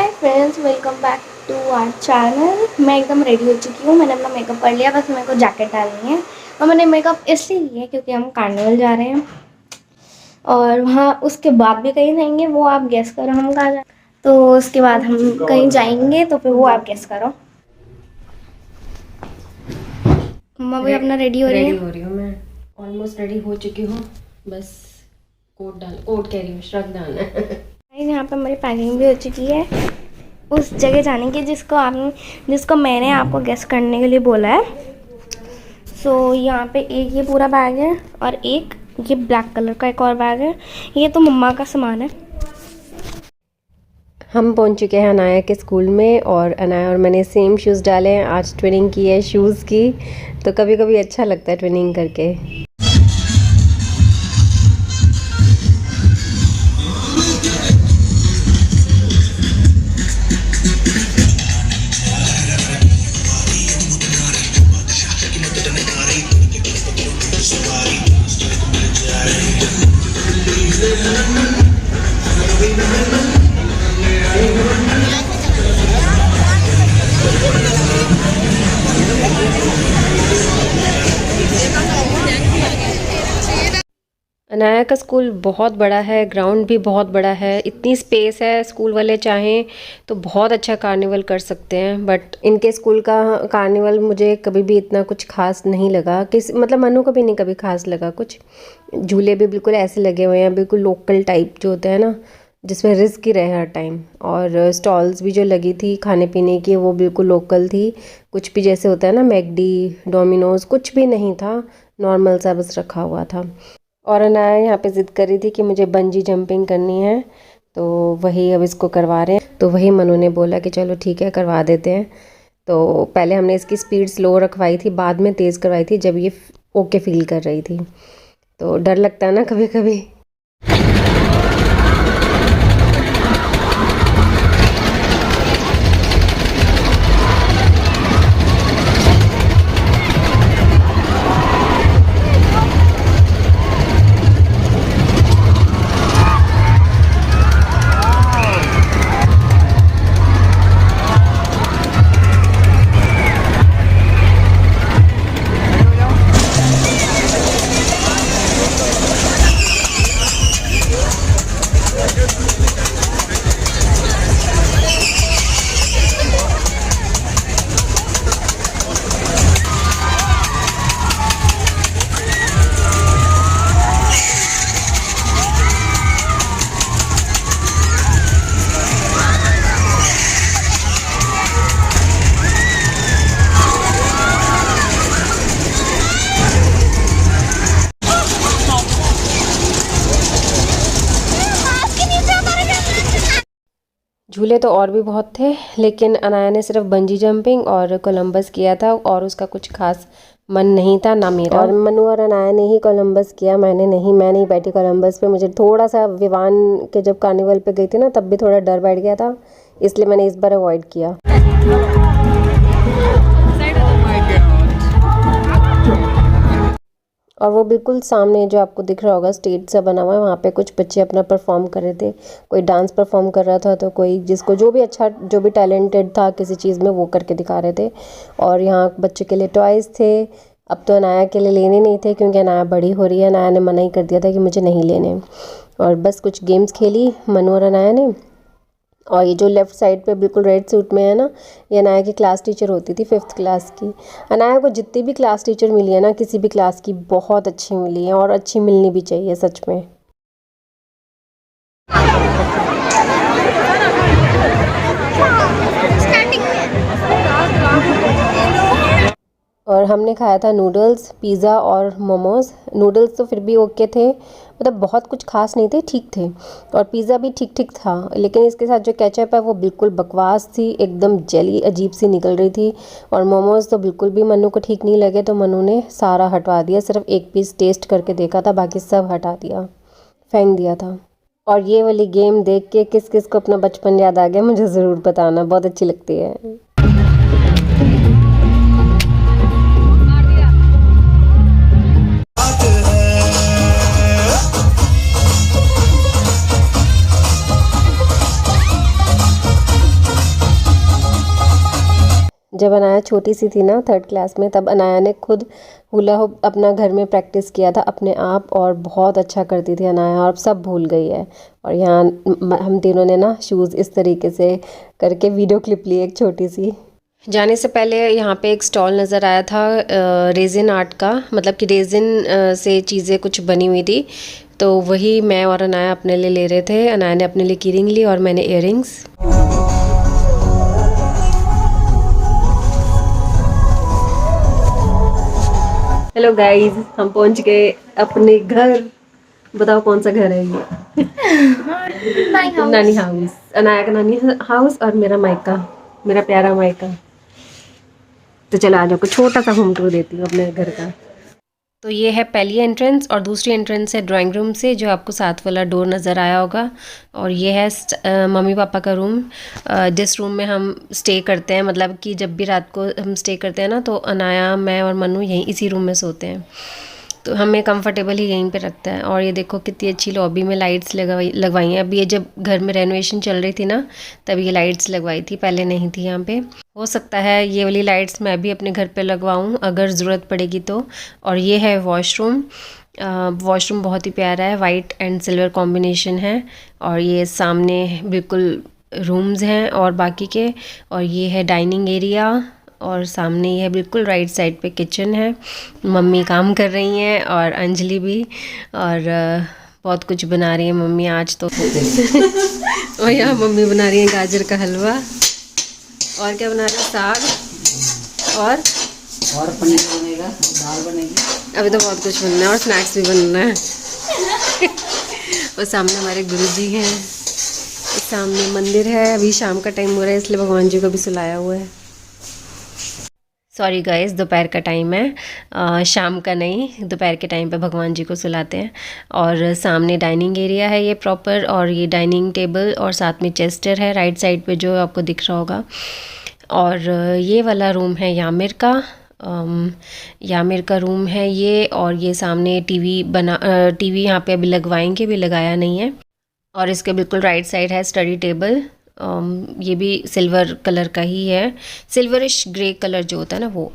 Hi friends, welcome back to our channel. मैं एकदम ready हो चुकी हूँ। मैंने अपना मेकअप कर लिया, बस मेरे को जैकेट डालनी है। और मैंने मेकअप इसलिए किया क्योंकि हम कार्निवल जा रहे हैं और वहाँ उसके बाद भी कहीं जाएंगे। वो आप गेस करो हम कहाँ जाए। तो उसके बाद हम कहीं जाएंगे तो फिर वो आप गेस करो। मम्मा भी अपना रेडी हो रही हूँ। मैं ऑलमोस्ट रेडी हो चुकी हूँ। बस कोट कह रही हूँ, श्रग डालना है। यहाँ पे हमारी पैकिंग भी हो चुकी है उस जगह जाने की जिसको मैंने आपको गेस करने के लिए बोला है। सो यहाँ पे एक ये पूरा बैग है और एक ये ब्लैक कलर का एक और बैग है। ये तो मम्मा का सामान है। हम पहुँच चुके हैं अनाया के स्कूल में और अनाया और मैंने सेम शूज़ डाले हैं। आज ट्विनिंग की है शूज़ की, तो कभी कभी अच्छा लगता है ट्विनिंग करके। अनाया का स्कूल बहुत बड़ा है, ग्राउंड भी बहुत बड़ा है, इतनी स्पेस है। स्कूल वाले चाहें तो बहुत अच्छा कार्निवल कर सकते हैं, बट इनके स्कूल का कार्निवल मुझे कभी भी इतना कुछ खास नहीं लगा। मतलब मनु को भी नहीं कभी खास लगा कुछ। झूले भी बिल्कुल ऐसे लगे हुए हैं, बिल्कुल लोकल टाइप जो होते हैं ना, जिसमें रिस्क ही रहे हर टाइम। और स्टॉल्स भी जो लगी थी खाने पीने की वो बिल्कुल लोकल थी। कुछ भी जैसे होता है ना मैकडी, डोमिनोज, कुछ भी नहीं था, नॉर्मल सा बस रखा हुआ था। और अनाया यहाँ पे ज़िद कर रही थी कि मुझे बंजी जंपिंग करनी है, तो वही अब इसको करवा रहे हैं। तो वही मनु ने बोला कि चलो ठीक है करवा देते हैं। तो पहले हमने इसकी स्पीड स्लो रखवाई थी, बाद में तेज़ करवाई थी जब ये ओके फील कर रही थी। तो डर लगता है ना कभी कभी। झूले तो और भी बहुत थे, लेकिन अनाया ने सिर्फ बंजी जंपिंग और कोलंबस किया था और उसका कुछ खास मन नहीं था ना मेरा। और मनु और अनाया ने ही कोलंबस किया, मैं नहीं बैठी कोलंबस पे। मुझे थोड़ा सा विवान के जब कार्निवल पे गई थी ना तब भी थोड़ा डर बैठ गया था, इसलिए मैंने इस बार अवॉइड किया। और वो बिल्कुल सामने जो आपको दिख रहा होगा स्टेज सा बना हुआ है, वहाँ पे कुछ बच्चे अपना परफॉर्म कर रहे थे। कोई डांस परफॉर्म कर रहा था, तो कोई जिसको जो भी टैलेंटेड था किसी चीज़ में वो करके दिखा रहे थे। और यहाँ बच्चों के लिए टॉयज़ थे। अब तो अनाया के लिए लेने नहीं थे क्योंकि अनाया बड़ी हो रही है। अनाया ने मना ही कर दिया था कि मुझे नहीं लेने। और बस कुछ गेम्स खेली मनु और अनाया ने। और ये जो लेफ़्ट साइड पे बिल्कुल रेड सूट में है ना, ये अनाया की क्लास टीचर होती थी 5th क्लास की। अनाया को जितनी भी क्लास टीचर मिली है ना किसी भी क्लास की, बहुत अच्छी मिली है और अच्छी मिलनी भी चाहिए सच में। और हमने खाया था नूडल्स, पिज़्ज़ा और मोमोज़। नूडल्स तो फिर भी ओके थे, मतलब बहुत कुछ खास नहीं थे, ठीक थे। और पिज़्ज़ा भी ठीक ठीक था, लेकिन इसके साथ जो केचप है वो बिल्कुल बकवास थी, एकदम जेली अजीब सी निकल रही थी। और मोमोज़ तो बिल्कुल भी मनु को ठीक नहीं लगे, तो मनु ने सारा हटवा दिया। सिर्फ एक पीस टेस्ट करके देखा था, बाकी सब हटा दिया, फेंक दिया था। और ये वाली गेम देख के किस किस को अपना बचपन याद आ गया मुझे ज़रूर बताना, बहुत अच्छी लगती है। जब अनाया छोटी सी थी ना 3rd क्लास में, तब अनाया ने खुद हुला हुप अपना घर में प्रैक्टिस किया था अपने आप, और बहुत अच्छा करती थी अनाया, और अब सब भूल गई है। और यहाँ हम तीनों ने ना शूज़ इस तरीके से करके वीडियो क्लिप ली एक छोटी सी। जाने से पहले यहाँ पे एक स्टॉल नज़र आया था रेजिन आर्ट का, मतलब कि रेजिन से चीज़ें कुछ बनी हुई थी, तो वही मैं और अनाया अपने लिए ले रहे थे। अनाया ने अपने लिए की रिंग ली और मैंने इयररिंग्स। हेलो गाइस, हम पहुंच गए अपने घर। बताओ कौन सा घर है ये? नानी हाउस। अनाया का नानी हाउस और मेरा मायका, मेरा प्यारा मायका। तो चलो आज आपको छोटा सा होम टूर देती हूँ अपने घर का। तो ये है पहली एंट्रेंस, और दूसरी एंट्रेंस है ड्राइंग रूम से, जो आपको साथ वाला डोर नज़र आया होगा। और ये है मम्मी पापा का रूम, जिस रूम में हम स्टे करते हैं। मतलब कि जब भी रात को हम स्टे करते हैं ना, तो अनाया, मैं और मनु यहीं इसी रूम में सोते हैं, तो हमें कंफर्टेबल ही यहीं पे रखता है। और ये देखो कितनी अच्छी लॉबी में लाइट्स लगवाई हैं। अभी ये जब घर में रेनोवेशन चल रही थी ना, तब ये लाइट्स लगवाई थी, पहले नहीं थी यहाँ पे। हो सकता है ये वाली लाइट्स मैं भी अपने घर पे लगवाऊँ अगर ज़रूरत पड़ेगी तो। और ये है वॉशरूम। वॉशरूम बहुत ही प्यारा है, वाइट एंड सिल्वर कॉम्बिनेशन है। और ये सामने बिल्कुल रूम्स हैं और बाकी के। और ये है डाइनिंग एरिया, और सामने ये है बिल्कुल राइट साइड पे किचन है। मम्मी काम कर रही हैं और अंजलि भी, और बहुत कुछ बना रही है मम्मी आज तो। और यहाँ मम्मी बना रही है गाजर का हलवा, और क्या बना रही है, साग और पनीर बनेगा, दाल बनेगी। अभी तो बहुत कुछ बनना है और स्नैक्स भी बनना है। और सामने हमारे गुरुजी हैं, सामने मंदिर है। अभी शाम का टाइम हो रहा है, इसलिए भगवान जी को भी सुलाया हुआ है। सॉरी गाइस, दोपहर का टाइम है, शाम का नहीं, दोपहर के टाइम पे भगवान जी को सुलाते हैं। और सामने डाइनिंग एरिया है ये प्रॉपर, और ये डाइनिंग टेबल और साथ में चेस्टर है राइट साइड पे जो आपको दिख रहा होगा। और ये वाला रूम है यामिर का, यामिर का रूम है ये। और ये सामने टीवी यहाँ पे अभी लगवाएंगे, भी लगाया नहीं है। और इसके बिल्कुल राइट साइड है स्टडी टेबल, ये भी सिल्वर कलर का ही है, सिल्वरिश ग्रे कलर जो होता है ना वो।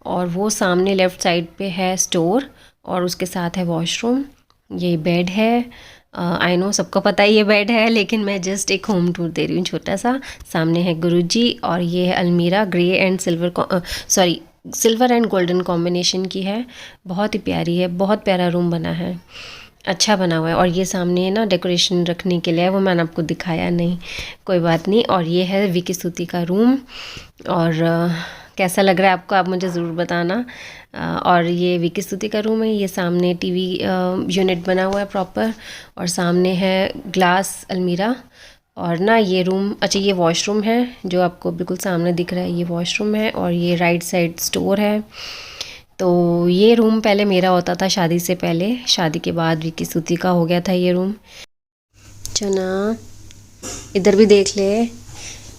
और वो सामने लेफ़्ट साइड पे है स्टोर, और उसके साथ है वॉशरूम। ये बेड है, आई नो सबको पता है ये बेड है, लेकिन मैं जस्ट एक होम टूर दे रही हूँ छोटा सा। सामने है गुरुजी, और ये है अलमीरा, grey and silver and golden combination की है, बहुत ही प्यारी है, बहुत प्यारा रूम बना है, अच्छा बना हुआ है। और ये सामने ना डेकोरेशन रखने के लिए है, वो मैंने आपको दिखाया नहीं, कोई बात नहीं। और ये है विकी स्तुति का रूम, और कैसा लग रहा है आपको, आप मुझे ज़रूर बताना। और ये विकी स्तुति का रूम है। ये सामने टीवी यूनिट बना हुआ है प्रॉपर, और सामने है ग्लास अलमीरा। और ना ये रूम, अच्छा ये वॉशरूम है जो आपको बिल्कुल सामने दिख रहा है, ये वॉशरूम है। और ये राइट साइड स्टोर है। तो ये रूम पहले मेरा होता था शादी से पहले, शादी के बाद विकी स्तुति का हो गया था ये रूम। चना इधर भी देख ले,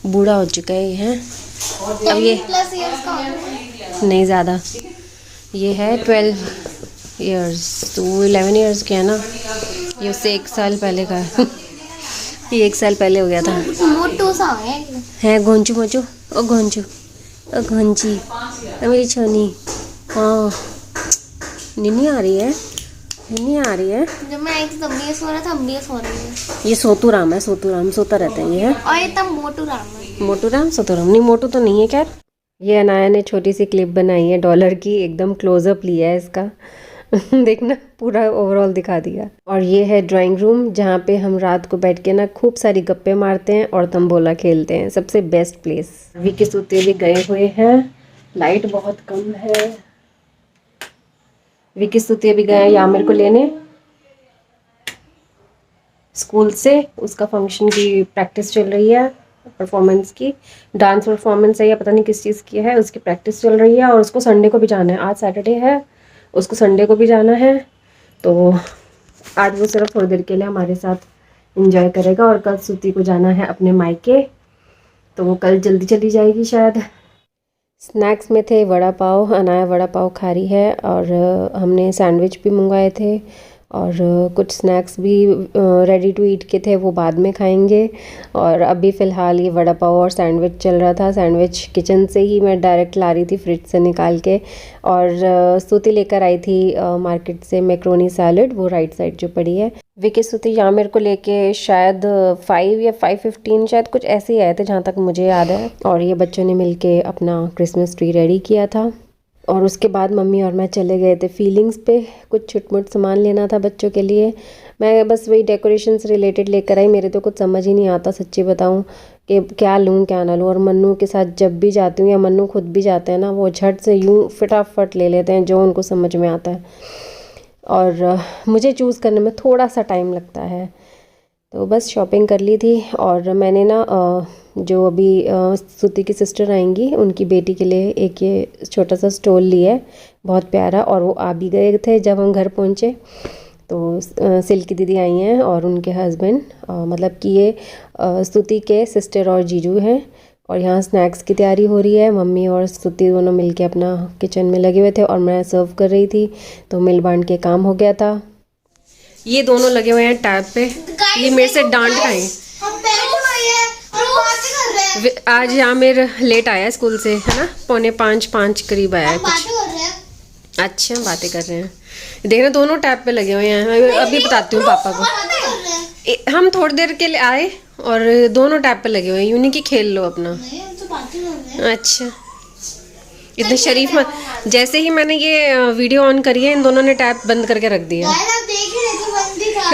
बूढ़ा हो चुका है ये, है अब ये नहीं ज़्यादा, ये है 12 इयर्स, तो 11 इयर्स के है ना, ये उससे 1 साल पहले का है। ये 1 साल पहले हो गया था। मोटू सा है गोंचू मोचू, ओ गोंचू, ओ गोंची, मेरी छोनी। हाँ निन्नी आ रही है, निन्नी आ रही है। जब मैं आई थी तब भी ये सो रहा था, अब भी ये सो रही है। ये सोतू राम है, सोतू राम सोता रहता है ये, है और ये तब मोटू राम है। मोटू राम, सोतू राम नहीं, मोटू तो नहीं है। खैर ये अनाया ने छोटी सी क्लिप बनाई है डॉलर की, एकदम क्लोजअप लिया है इसका। देखना पूरा ओवरऑल दिखा दिया। और ये है ड्राइंग रूम, जहाँ पे हम रात को बैठ के ना खूब सारी गप्पे मारते हैं और तंबोला खेलते हैं, सबसे बेस्ट प्लेस। विकी स्तुति भी गए हुए हैं, लाइट बहुत कम है। विकी स्तुति भी गए यामिर को लेने स्कूल से, उसका फंक्शन की प्रैक्टिस चल रही है, परफॉर्मेंस की, डांस परफॉर्मेंस है या पता नहीं किस चीज़ की है, उसकी प्रैक्टिस चल रही है। और उसको संडे को भी जाना है, आज सैटरडे है, उसको संडे को भी जाना है। तो आज वो सिर्फ थोड़ी देर के लिए हमारे साथ एंजॉय करेगा, और कल स्तुति को जाना है अपने मायके, तो वो कल जल्दी चली जाएगी शायद। स्नैक्स में थे वड़ा पाव, अनाया वड़ा पाव खा रही है, और हमने सैंडविच भी मंगवाए थे, और कुछ स्नैक्स भी रेडी टू ईट के थे, वो बाद में खाएंगे। और अभी फ़िलहाल ये वड़ा पाव और सैंडविच चल रहा था। सैंडविच किचन से ही मैं डायरेक्ट ला रही थी फ्रिज से निकाल के। और स्तुति लेकर आई थी मार्केट से मैक्रोनी सैलड, वो राइट साइड जो पड़ी है। विकी स्तुति यहाँ मेरे को लेके शायद 5 या 5:15 शायद कुछ ऐसे ही आए थे जहाँ तक मुझे याद है। और ये बच्चों ने मिलके अपना क्रिसमस ट्री रेडी किया था। और उसके बाद मम्मी और मैं चले गए थे फीलिंग्स पे, कुछ छुटमुट सामान लेना था बच्चों के लिए। मैं बस वही डेकोरेशन से रिलेटेड लेकर आई। मेरे तो कुछ समझ ही नहीं आता सच्ची बताऊं कि क्या लूँ क्या ना लूँ। और मन्नू के साथ जब भी जाती हूँ या मन्नू खुद भी जाते हैं ना, वो झट से यूँ फटाफट ले लेते हैं जो उनको समझ में आता है। और मुझे चूज़ करने में थोड़ा सा टाइम लगता है। तो बस शॉपिंग कर ली थी। और मैंने ना जो अभी स्तुति की सिस्टर आएंगी उनकी बेटी के लिए एक ये छोटा सा स्टॉल लिया है, बहुत प्यारा। और वो आ भी गए थे जब हम घर पहुँचे। तो सिल्की दीदी आई हैं और उनके हस्बैंड, मतलब कि ये स्तुति के सिस्टर और जीजू हैं। और यहाँ स्नैक्स की तैयारी हो रही है। मम्मी और स्तुति दोनों मिलके अपना किचन में लगे हुए थे और मैं सर्व कर रही थी, तो मिल बांट के काम हो गया था। ये दोनों लगे हुए हैं टैब पे। ये मेरे से डांट खाएं। आज आमिर लेट आया स्कूल से, है ना, 4:45 करीब आया है कुछ। अच्छा, बातें कर रहे हैं। देखना दोनों टैब पे लगे हुए हैं। अभी बताती हूँ पापा को। हम थोड़ी देर के लिए आए और दोनों टैब पे लगे हुए हैं। यूनी की खेल लो अपना। अच्छा, इतने शरीफ मत। जैसे ही मैंने ये वीडियो ऑन करी है, इन दोनों ने टैब बंद करके रख दिया।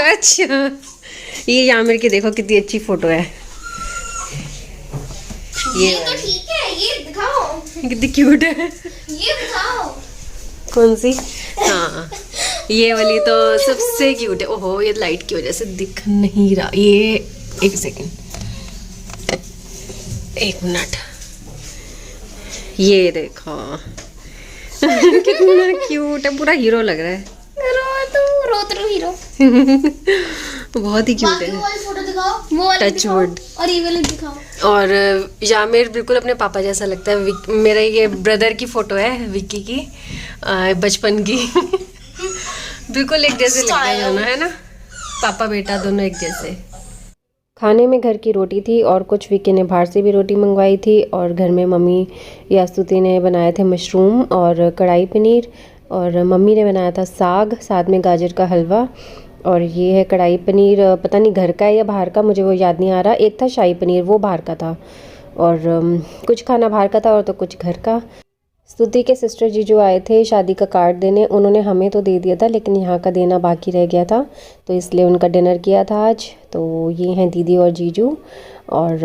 अच्छा, ये आमिर की देखो कितनी अच्छी फोटो है। ये तो ठीक है, ये दिखाओ कितनी क्यूट है। ये दिखाओ कौन सी? हाँ, ये वाली तो सबसे क्यूट है। ओहो, ये लाइट की वजह से दिख नहीं रहा। ये एक सेकंड, 1 मिनट। ये देखो कितना क्यूट है, पूरा हीरो लग रहा है। रो हीरो बहुत ही क्यूट है। Touch wood. और ये वाली दिखाओ। और यामिर बिल्कुल अपने पापा जैसा लगता है। मेरा ये ब्रदर की फोटो है, विक्की की, बचपन की। बिल्कुल एक जैसे लगते हैं दोनों, है ना, पापा बेटा दोनों एक जैसे। खाने में घर की रोटी थी और कुछ विक्की ने बाहर से भी रोटी मंगवाई थी। और घर में मम्मी या स्तुति ने बनाए थे मशरूम और कढ़ाई पनीर। और मम्मी ने बनाया था साग, साथ में गाजर का हलवा। और ये है कढ़ाई पनीर, पता नहीं घर का है या बाहर का, मुझे वो याद नहीं आ रहा। एक था शाही पनीर, वो बाहर का था। और कुछ खाना बाहर का था और तो कुछ घर का। स्तुति के सिस्टर जीजू आए थे शादी का कार्ड देने। उन्होंने हमें तो दे दिया था, लेकिन यहाँ का देना बाकी रह गया था, तो इसलिए उनका डिनर किया था आज। तो ये हैं दीदी और जीजू। और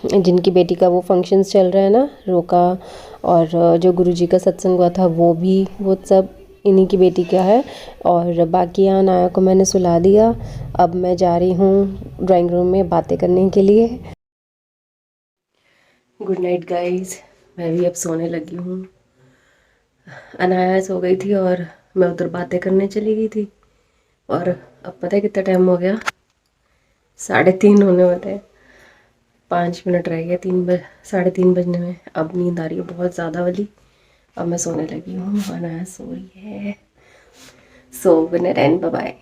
जिनकी बेटी का वो फंक्शंस चल रहा है ना, रोका, और जो गुरुजी का सत्संग हुआ था वो सब इन्हीं की बेटी का है। और बाकी यहाँ नाया को मैंने सुला दिया। अब मैं जा रही हूँ ड्राइंग रूम में बातें करने के लिए। गुड नाइट गाइस, मैं भी अब सोने लगी हूँ। अनाया सो गई थी और मैं उधर बातें करने चली गई थी। और अब पता है कितना टाइम हो गया, 3:30 होने वाले हैं। 5 मिनट रह गए 3:30 बजने में। अब नींद आ रही है बहुत ज़्यादा वाली। अब मैं सोने लगी हूँ, अनाया सो रही है। So good night and bye bye.